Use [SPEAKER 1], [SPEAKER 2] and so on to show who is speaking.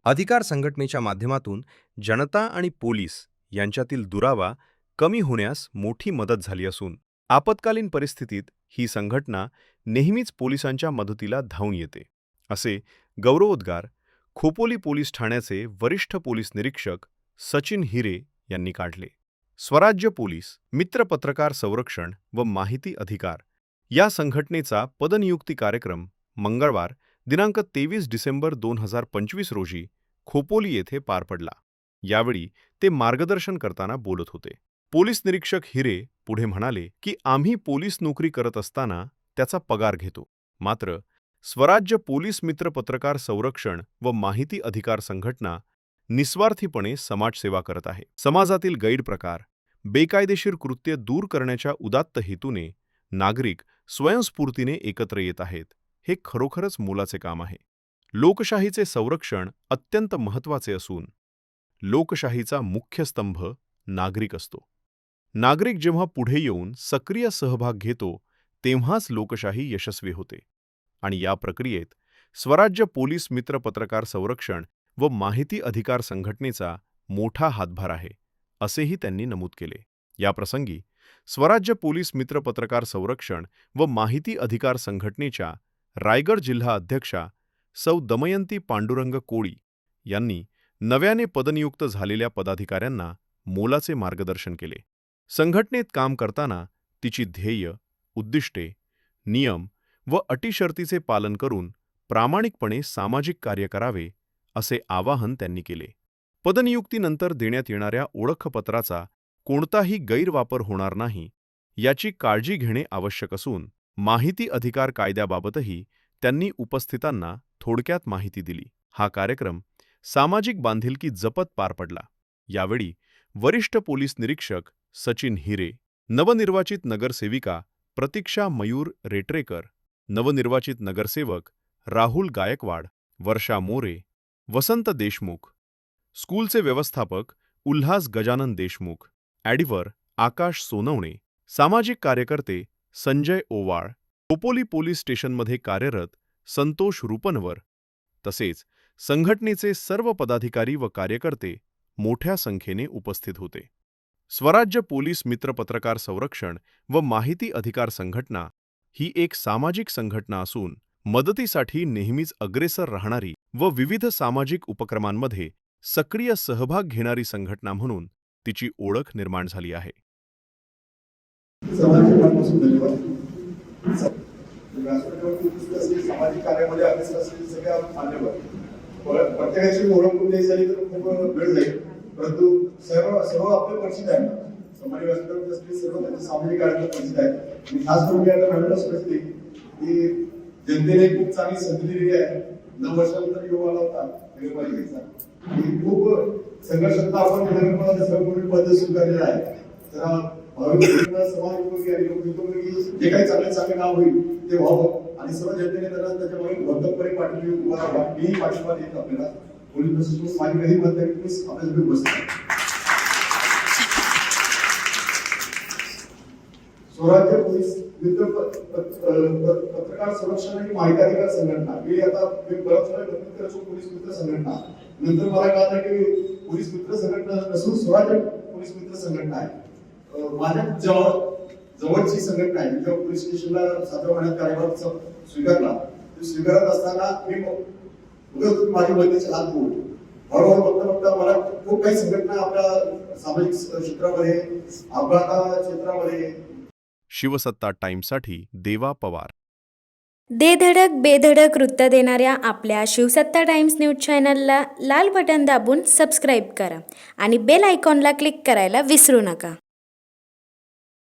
[SPEAKER 1] अधिकार संघटनेच्या माध्यमातून जनता आणि पोलीस यांच्यातील दुरावा कमी होण्यास मोठी मदत झाली असून आपत्कालीन परिस्थितीत ही संघटना नेहमीच पोलिसांच्या मदतीला धावून येते, असे गौरवोद्गार खोपोली पोलीस ठाण्याचे वरिष्ठ पोलीस निरीक्षक सचिन हिरे यांनी काढले. स्वराज्य पोलीस मित्र पत्रकार संरक्षण व माहिती अधिकार या संघटनेचा पदनियुक्ती कार्यक्रम मंगळवार दिनांक 23 डिसेंबर 2025 रोजी खोपोली येथे पार पडला. यावेळी ते मार्गदर्शन करताना बोलत होते. पोलीस निरीक्षक हिरे पुढे म्हणाले की आम्ही पोलीस नोकरी करत असताना त्याचा पगार घेतो, मात्र स्वराज्य पोलीस मित्र पत्रकार संरक्षण व माहिती अधिकार संघटना निस्वार्थीपणे समाजसेवा करत आहे. समाजातील गैरप्रकार, बेकायदेशीर कृत्य दूर करण्याच्या उदात्त हेतूने नागरिक स्वयंस्फूर्तीने एकत्र येत आहेत. हे खरोखरच मोलाचे काम आहे. लोकशाहीचे संरक्षण अत्यंत महत्त्वाचे असून लोकशाहीचा मुख्य स्तंभ नागरिक असतो. नागरिक जेव्हा पुढे येऊन सक्रिय सहभाग घेतो तेव्हाच लोकशाही यशस्वी होते आणि या प्रक्रियेत स्वराज्य पोलीस मित्र पत्रकार संरक्षण व माहिती अधिकार संघटनेचा मोठा हातभार आहे, असेही त्यांनी नमूद केले. याप्रसंगी स्वराज्य पोलीस मित्र पत्रकार संरक्षण व माहिती अधिकार संघटनेच्या रायगड जिल्हा अध्यक्षा सौ दमयंती पांडुरंग कोळी यांनी नव्याने पदनियुक्त झालेल्या पदाधिकाऱ्यांना मोलाचे मार्गदर्शन केले. संघटनेत काम करताना तिची ध्येय, उद्दिष्टे, नियम व अटीशर्तीचे पालन करून प्रामाणिकपणे सामाजिक कार्य करावे, असे आवाहन त्यांनी केले. पदनियुक्तीनंतर देण्यात येणाऱ्या ओळखपत्राचा कोणताही गैरवापर होणार नाही याची काळजी घेणे आवश्यक असून माहिती अधिकार कायद्याबाबतही त्यांनी उपस्थितांना थोडक्यात माहिती दिली. हा कार्यक्रम सामाजिक बांधिलकी जपत पार पडला. यावेळी वरिष्ठ पोलीस निरीक्षक सचिन हिरे, नवनिर्वाचित नगरसेविका प्रतीक्षा मयूर रेटरेकर, नवनिर्वाचित नगरसेवक राहुल गायकवाड, वर्षा मोरे, वसंत देशमुख, स्कूलचे व्यवस्थापक उल्हास गजानन देशमुख, ॲडिव्हर आकाश सोनवणे, सामाजिक कार्यकर्ते संजय ओवाळ, खोपोली पोलीस स्टेशनमध्ये कार्यरत संतोष रुपनवर तसेच संघटनेचे सर्व पदाधिकारी व कार्यकर्ते मोठ्या संख्येने उपस्थित होते. स्वराज्य पोलीस मित्र पत्रकार संरक्षण व माहिती अधिकार संघटना ही एक सामाजिक संघटना असून मदतीसाठी नेहमीच अग्रेसर राहणारी व विविध सामाजिक उपक्रमांमध्ये सक्रिय सहभाग घेणारी संघटना म्हणून तिची ओळख निर्माण झाली आहे.
[SPEAKER 2] सामाजिक कार्यामध्ये अग्रेसर असलेले सगळ्या मान्यवर प्रत्येकाची ओळख कुठे झाली तर खूप वेळ जाईल, परंतु सर्व आपले परिचित आहे. समाज व्यासपीठावर असलेले सर्व त्यांच्या सामाजिक कार्याला परिचित आहे आणि खास करून मी आता म्हणायला स्पष्टते की जनतेने खूप चांगली संधी दिलेली आहे. 9 वर्षानंतर योग आला होता नगरपालिकेचा आणि खूप संघर्षात आपण नगरपालिका सर्वपूर्वी पद स्वीकारलेलं आहे. तर समाज उपयोगी आणि लोकहितोपयोगी जे काही चांगले काम होईल ते व्हावं आणि सर्व जनतेने त्याच्यामुळे भक्कमपणे पाठिंबा देत आपल्याला पोलीस प्रशासन माझी काही मत आहे की आपल्याला बसतात. स्वराज्य पोलीस मित्र पत्रकार संरक्षण आणि माहिती अधिकार संघटना ही आता बऱ्याच वेळा पोलीस मित्र संघटना, नंतर मला कळलं की पोलीस मित्र संघटना नसून स्वराज्य पोलीस मित्र संघटना आहे. माझ्या जवळची संघटना आहे. जेव्हा पोलीस स्टेशनला 7व्या महिन्यात कार्यभार स्वीकारला, स्वीकारत असताना मी माझी मदतीचे हात बोलतो. हळूहळू बघता मला खूप काही संघटना आपल्या सामाजिक क्षेत्रामध्ये, अपघात क्षेत्रामध्ये.
[SPEAKER 1] शिवसत्ता टाइम्ससाठी देवा पवार.
[SPEAKER 3] दे धडक बेधडक वृत्त देणाऱ्या आपल्या शिवसत्ता टाइम्स न्यूज चॅनलला लाल बटन दाबून सबस्क्राईब करा आणि बेल आयकॉनला क्लिक करायला विसरू नका.